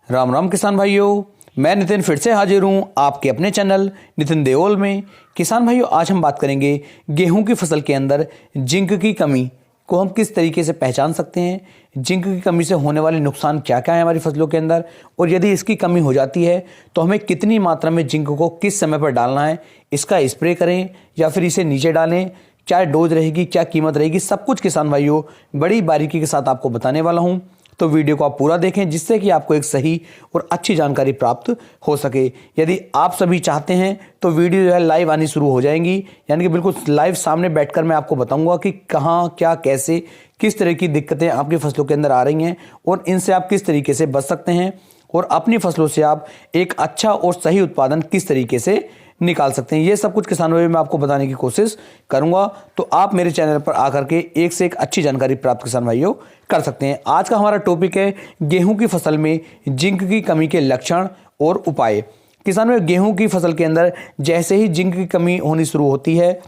राम राम किसान भाइयों, मैं नितिन फिर से हाजिर हूँ आपके अपने चैनल नितिन देओल में। किसान भाइयों, आज हम बात करेंगे गेहूं की फसल के अंदर जिंक की कमी को हम किस तरीके से पहचान सकते हैं। जिंक की कमी से होने वाले नुकसान क्या क्या है हमारी फसलों के अंदर, और यदि इसकी कमी हो जाती है तो हमें कितनी मात्रा में जिंक को किस समय पर डालना है, इसका स्प्रे करें या फिर इसे नीचे डालें, क्या डोज रहेगी, क्या कीमत रहेगी, सब कुछ किसान भाइयों बड़ी बारीकी के साथ आपको बताने वाला हूँ। तो वीडियो को आप पूरा देखें जिससे कि आपको एक सही और अच्छी जानकारी प्राप्त हो सके। यदि आप सभी चाहते हैं तो वीडियो जो है लाइव आनी शुरू हो जाएंगी, यानी कि बिल्कुल लाइव सामने बैठकर मैं आपको बताऊंगा कि कहाँ क्या कैसे किस तरह की दिक्कतें आपकी फसलों के अंदर आ रही हैं और इनसे आप किस तरीके से बच सकते हैं और अपनी फसलों से आप एक अच्छा और सही उत्पादन किस तरीके से निकाल सकते हैं। ये सब कुछ किसानों में मैं आपको बताने की कोशिश करूंगा, तो आप मेरे चैनल पर आकर के एक से एक अच्छी जानकारी प्राप्त किसान भाइयों कर सकते हैं। आज का हमारा टॉपिक है गेहूं की फसल में जिंक की कमी के लक्षण और उपाय। किसानों, गेहूं की फसल के अंदर जैसे ही जिंक की कमी होनी शुरू होती है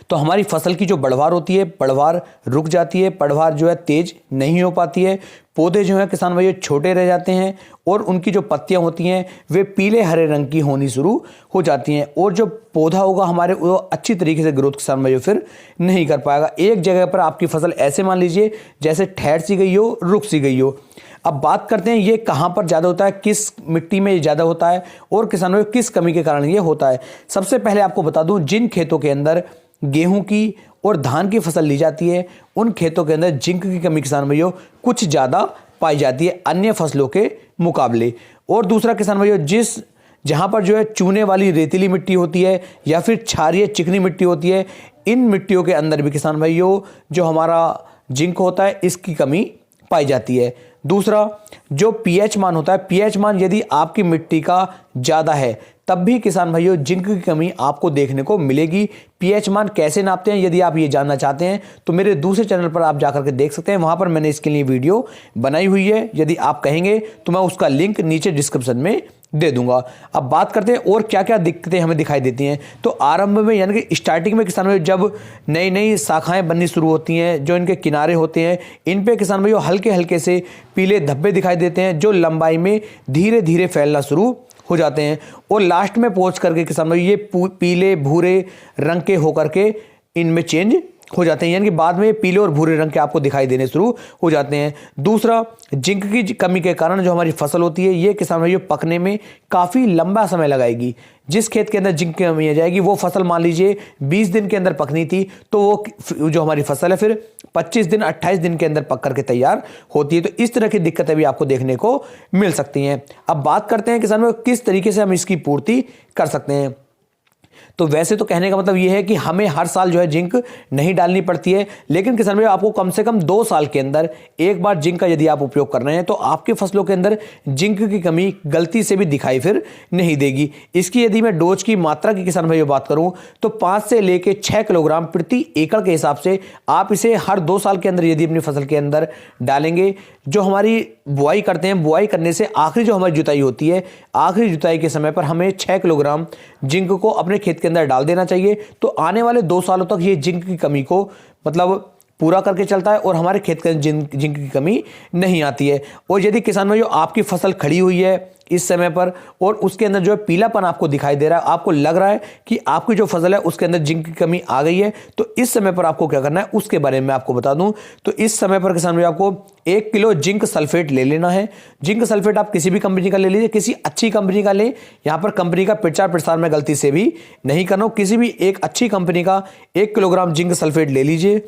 तो हमारी फसल की जो बढ़वार होती है, बढ़वार रुक जाती है, बढ़वार जो है तेज नहीं हो पाती है, पौधे जो हैं किसान भाइयों छोटे रह जाते हैं और उनकी जो पत्तियां होती हैं वे पीले हरे रंग की होनी शुरू हो जाती हैं और जो पौधा होगा हमारे वो अच्छी तरीके से ग्रोथ किसान भाइयों फिर नहीं कर पाएगा। एक जगह पर आपकी फसल ऐसे मान लीजिए जैसे ठहर सी गई हो, रुक सी गई हो। अब बात करते हैं ये कहाँ पर ज़्यादा होता है, किस मिट्टी में ज़्यादा होता है और किसानों को किस कमी के कारण ये होता है। सबसे पहले आपको बता दूं, जिन खेतों के अंदर गेहूं की और धान की फसल ली जाती है उन खेतों के अंदर जिंक की कमी किसान भाइयों कुछ ज़्यादा पाई जाती है अन्य फसलों के मुकाबले। और दूसरा किसान भाइयों, जहां पर जो है चूने वाली रेतीली मिट्टी होती है या फिर क्षारीय चिकनी मिट्टी होती है, इन मिट्टियों के अंदर भी किसान भाइयों जो हमारा जिंक होता है इसकी कमी पाई जाती है। दूसरा, जो पीएच मान होता है, पीएच मान यदि आपकी मिट्टी का ज़्यादा है तब भी किसान भाइयों जिंक की कमी आपको देखने को मिलेगी। पीएच मान कैसे नापते हैं, यदि आप ये जानना चाहते हैं तो मेरे दूसरे चैनल पर आप जाकर के देख सकते हैं, वहां पर मैंने इसके लिए वीडियो बनाई हुई है। यदि आप कहेंगे तो मैं उसका लिंक नीचे डिस्क्रिप्शन में दे दूंगा। अब बात करते हैं और क्या क्या दिक्कतें हमें दिखाई देती हैं। तो आरंभ में यानी कि स्टार्टिंग में किसान भाइयों जब नई नई शाखाएं बननी शुरू होती हैं, जो इनके किनारे होते हैं इन पे किसान भाइयों हल्के हल्के से पीले धब्बे दिखाई देते हैं जो लंबाई में धीरे धीरे फैलना शुरू हो जाते हैं और लास्ट में पहुंच करके किसान भाई ये पीले भूरे रंग के होकर के इनमें चेंज हो जाते हैं, यानी कि बाद में पीले और भूरे रंग के आपको दिखाई देने शुरू हो जाते हैं। दूसरा, जिंक की कमी के कारण जो हमारी फसल होती है ये किसान भाइयों पकने में काफ़ी लंबा समय लगाएगी। जिस खेत के अंदर जिंक की कमी आ जाएगी वो फसल मान लीजिए 20 दिन के अंदर पकनी थी तो वो जो हमारी फसल है फिर 25 दिन 28 दिन के अंदर पक करके तैयार होती है। तो इस तरह की दिक्कतें भी आपको देखने को मिल सकती हैं। अब बात करते हैं किसान भाइयों किस तरीके से हम इसकी पूर्ति कर सकते हैं। तो वैसे तो कहने का मतलब यह है कि हमें हर साल जो है जिंक नहीं डालनी पड़ती है, लेकिन किसान भाई आपको कम से कम 2 साल के अंदर एक बार जिंक का यदि आप उपयोग कर रहे हैं तो आपकी फसलों के अंदर जिंक की कमी गलती से भी दिखाई फिर नहीं देगी। इसकी यदि मैं डोज की मात्रा की किसान भाई बात करूं तो 5 से लेकर 6 किलोग्राम प्रति एकड़ के हिसाब से आप इसे हर 2 साल के अंदर यदि अपनी फसल के अंदर डालेंगे। जो हमारी बुआई करते हैं, बुआई करने से आखिरी जो हमारी जुताई होती है, आखिरी जुताई के समय पर हमें 6 किलोग्राम जिंक को अपने खेत के अंदर डाल देना चाहिए। तो आने वाले 2 सालों तक ये जिंक की कमी को मतलब पूरा करके चलता है और हमारे खेत के अंदर जिंक की कमी नहीं आती है। और यदि किसान भाइयों आपकी फसल खड़ी हुई है इस समय पर और उसके अंदर जो है पीलापन आपको दिखाई दे रहा है, आपको लग रहा है कि आपकी जो फसल है उसके अंदर जिंक की कमी आ गई है, तो इस समय पर आपको क्या करना है उसके बारे में आपको बता दूं। तो इस समय पर किसान भाई आपको 1 किलो जिंक सल्फेट ले लेना है। जिंक सल्फेट आप किसी भी कंपनी का ले लीजिए, किसी अच्छी कंपनी का लें। यहां पर कंपनी का प्रचार प्रसार में गलती से भी नहीं करना, किसी भी एक अच्छी कंपनी का 1 किलोग्राम जिंक सल्फेट ले लीजिए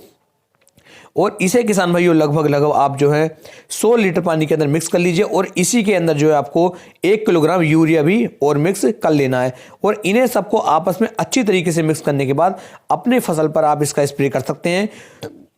और इसे किसान भाइयों लगभग आप जो है 100 लीटर पानी के अंदर मिक्स कर लीजिए और इसी के अंदर जो है आपको 1 किलोग्राम यूरिया भी और मिक्स कर लेना है और इन्हें सबको आपस में अच्छी तरीके से मिक्स करने के बाद अपने फसल पर आप इसका स्प्रे कर सकते हैं।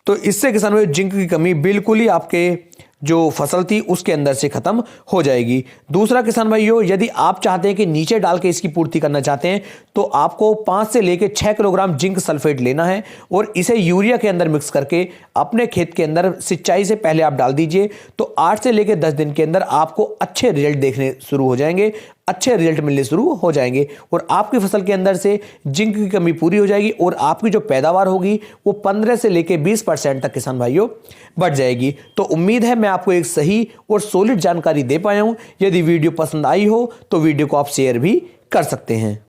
तो इससे किसान भाइयों जिंक की कमी बिल्कुल ही आपके जो फसल थी उसके अंदर से खत्म हो जाएगी। दूसरा किसान भाइयों, यदि आप चाहते हैं कि नीचे डाल के इसकी पूर्ति करना चाहते हैं तो आपको 5 से लेकर 6 किलोग्राम जिंक सल्फेट लेना है और इसे यूरिया के अंदर मिक्स करके अपने खेत के अंदर सिंचाई से पहले आप डाल दीजिए। तो 8 से लेकर 10 दिन के अंदर आपको अच्छे रिजल्ट देखने शुरू हो जाएंगे। अच्छे रिजल्ट मिलने शुरू हो जाएंगे और आपकी फसल के अंदर से जिंक की कमी पूरी हो जाएगी और आपकी जो पैदावार होगी वो 15 से लेकर 20% तक किसान भाइयों बढ़ जाएगी। तो उम्मीद है मैं आपको एक सही और सॉलिड जानकारी दे पाया हूं। यदि वीडियो पसंद आई हो तो वीडियो को आप शेयर भी कर सकते हैं।